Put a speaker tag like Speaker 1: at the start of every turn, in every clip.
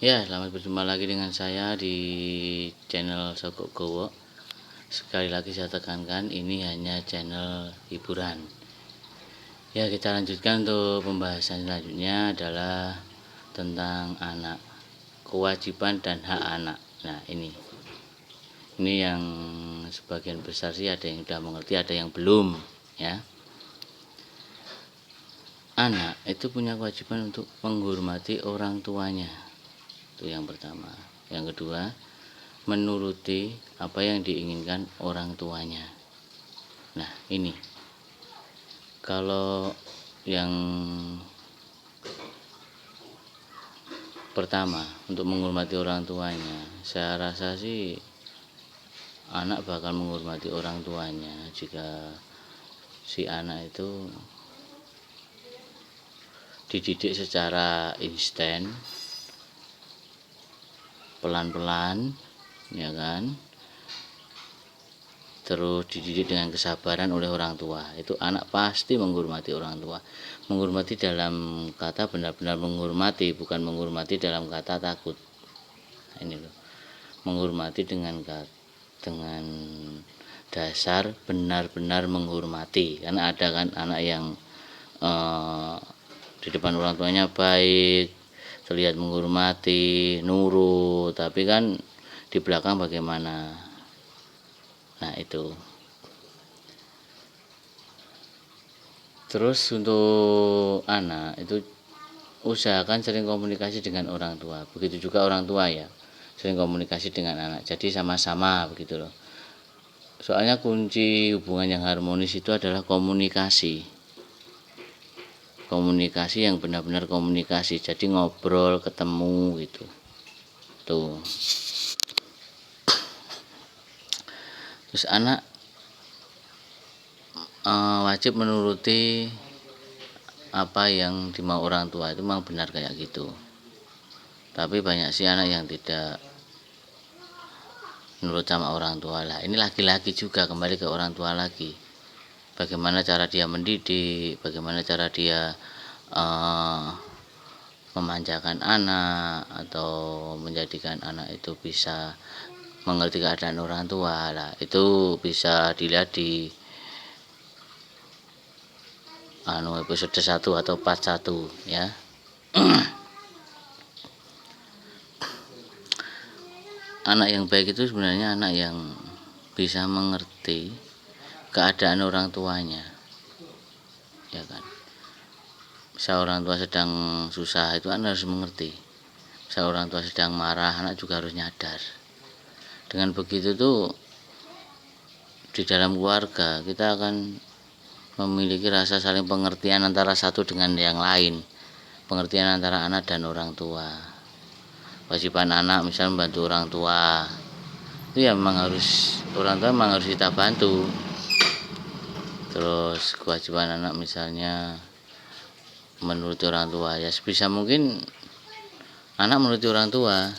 Speaker 1: Ya, selamat berjumpa lagi dengan saya di channel Sogok Gowo. Sekali lagi saya tekankan, ini hanya channel hiburan. Ya, kita lanjutkan untuk pembahasan selanjutnya adalah tentang anak, kewajiban dan hak anak. Nah, ini yang sebagian besar sih ada yang sudah mengerti, ada yang belum, ya. Anak itu punya kewajiban untuk menghormati orang tuanya. Itu yang pertama. Yang kedua, menuruti apa yang diinginkan orang tuanya. Nah, ini kalau yang pertama untuk menghormati orang tuanya, saya rasa sih anak bakal menghormati orang tuanya jika si anak itu dididik secara instan, pelan-pelan, ya kan, terus dididik dengan kesabaran oleh orang tua. Itu anak pasti menghormati orang tua. Menghormati dalam kata benar-benar menghormati, bukan menghormati dalam kata takut. Nah, ini loh, menghormati dengan dasar benar-benar menghormati. Karena ada kan anak yang di depan orang tuanya baik, terlihat menghormati, nurut, tapi kan di belakang bagaimana. Nah, itu. Terus untuk anak itu usahakan sering komunikasi dengan orang tua. Begitu juga orang tua ya, sering komunikasi dengan anak. Jadi sama-sama begitu loh. Soalnya kunci hubungan yang harmonis itu adalah komunikasi. Komunikasi yang benar-benar komunikasi. Jadi ngobrol, ketemu gitu. Tuh. Terus anak wajib menuruti apa yang dimau orang tua, itu memang benar kayak gitu. Tapi banyak sih anak yang tidak nurut sama orang tua. Lah, ini laki-laki juga, kembali ke orang tua lagi. Bagaimana cara dia mendidik, bagaimana cara dia memanjakan anak atau menjadikan anak itu bisa mengerti keadaan orang tua. Lah, itu bisa dilihat di episode 1 atau part 1 ya. Anak yang baik itu sebenarnya anak yang bisa mengerti keadaan orang tuanya, ya kan. Misal orang tua sedang susah, itu anak harus mengerti. Misal orang tua sedang marah, anak juga harus nyadar. Dengan begitu tuh di dalam keluarga kita akan memiliki rasa saling pengertian antara satu dengan yang lain, pengertian antara anak dan orang tua. Kewajiban anak misalnya membantu orang tua, itu ya memang harus, orang tua memang harus kita bantu. Terus kewajiban anak misalnya menuruti orang tua, ya sebisa mungkin anak menuruti orang tua.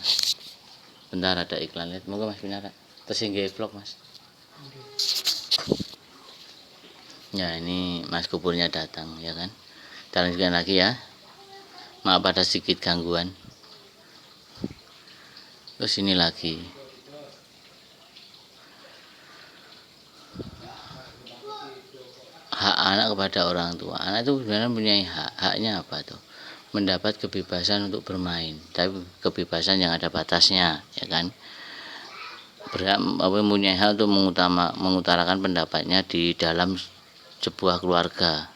Speaker 1: Bentar, ada iklan, lihat moga Mas Binara tersinggung vlog Mas. Ya, ini Mas Kupurnya datang, ya kan. Kita lanjutkan lagi ya. Maaf ada sedikit gangguan. Terus ini lagi, hak anak kepada orang tua. Anak itu sebenarnya punya haknya apa tuh? Mendapat kebebasan untuk bermain, tapi kebebasan yang ada batasnya, ya kan. Berhak mempunyai hak untuk mengutarakan pendapatnya di dalam sebuah keluarga.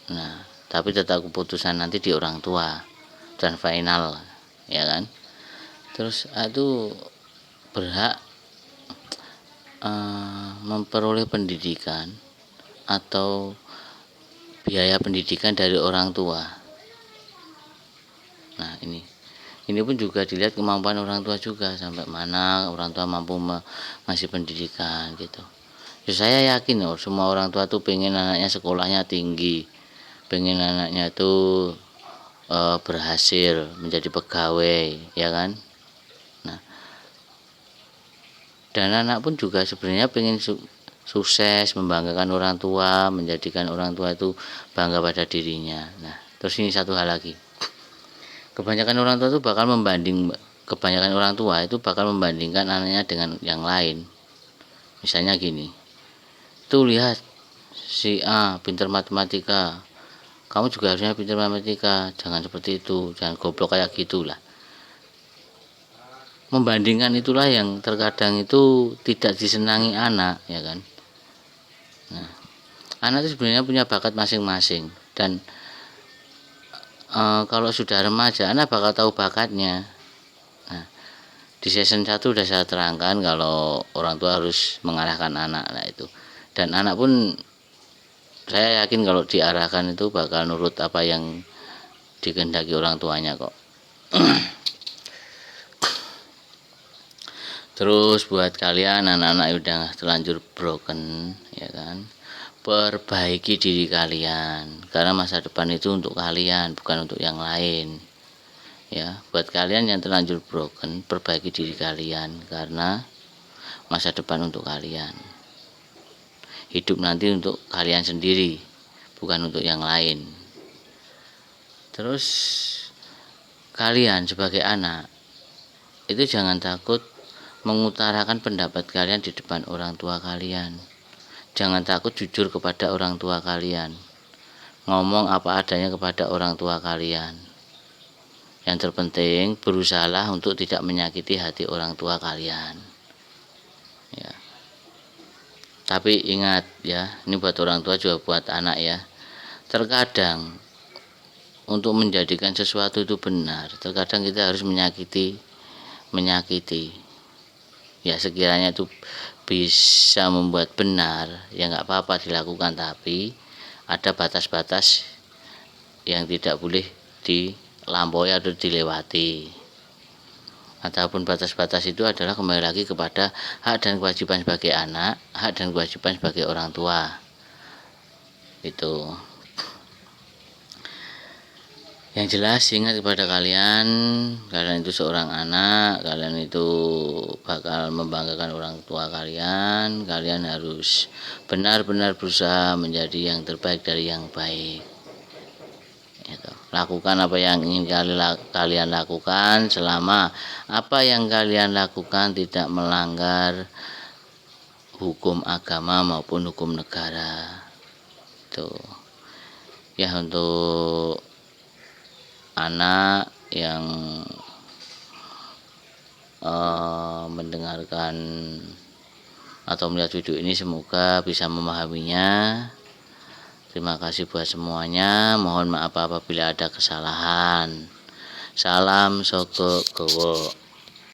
Speaker 1: Nah, tapi tetap keputusan nanti di orang tua dan final, ya kan. Terus itu berhak memperoleh pendidikan atau biaya pendidikan dari orang tua. Nah, ini pun juga dilihat kemampuan orang tua juga, sampai mana orang tua mampu ngasih pendidikan gitu. Ya, saya yakin loh, semua orang tua tuh pengen anaknya sekolahnya tinggi, pengen anaknya tuh berhasil menjadi pegawai, ya kan. Nah, dan anak pun juga sebenarnya pengen sukses, membanggakan orang tua, menjadikan orang tua itu bangga pada dirinya. Nah, terus ini satu hal lagi, Kebanyakan orang tua itu bakal membandingkan anaknya dengan yang lain. Misalnya gini, tuh lihat si A pintar matematika, kamu juga harusnya pintar matematika, jangan seperti itu, jangan goblok kayak gitulah. Membandingkan itulah yang terkadang itu tidak disenangi anak, ya kan. Nah, anak itu sebenarnya punya bakat masing-masing, dan kalau sudah remaja anak bakal tahu bakatnya. Nah, di season 1 udah saya terangkan kalau orang tua harus mengarahkan anak, nah itu, dan anak pun saya yakin kalau diarahkan itu bakal nurut apa yang dikehendaki orang tuanya kok. Terus buat kalian anak-anak yang udah terlanjur broken, ya kan, perbaiki diri kalian, karena masa depan itu untuk kalian, bukan untuk yang lain. Ya, buat kalian yang terlanjur broken, perbaiki diri kalian, karena masa depan untuk kalian. Hidup nanti untuk kalian sendiri, bukan untuk yang lain. Terus kalian sebagai anak itu jangan takut mengutarakan pendapat kalian di depan orang tua kalian. Jangan takut jujur kepada orang tua kalian. Ngomong apa adanya kepada orang tua kalian. Yang terpenting berusahalah untuk tidak menyakiti hati orang tua kalian. Ya. Tapi ingat ya, ini buat orang tua juga buat anak ya. Terkadang untuk menjadikan sesuatu itu benar, terkadang kita harus menyakiti. Ya, sekiranya itu bisa membuat benar, ya nggak apa-apa dilakukan, tapi ada batas-batas yang tidak boleh dilampaui atau dilewati. Ataupun batas-batas itu adalah kembali lagi kepada hak dan kewajiban sebagai anak, hak dan kewajiban sebagai orang tua. Itu. Yang jelas ingat kepada kalian itu seorang anak, kalian itu bakal membanggakan orang tua kalian harus benar-benar berusaha menjadi yang terbaik dari yang baik. Itu. Lakukan apa yang ingin kalian lakukan selama apa yang kalian lakukan tidak melanggar hukum agama maupun hukum negara. Itu. Ya, untuk anak yang mendengarkan atau melihat video ini semoga bisa memahaminya. Terima kasih buat semuanya. Mohon maaf apabila ada kesalahan. Salam Soko Gowo.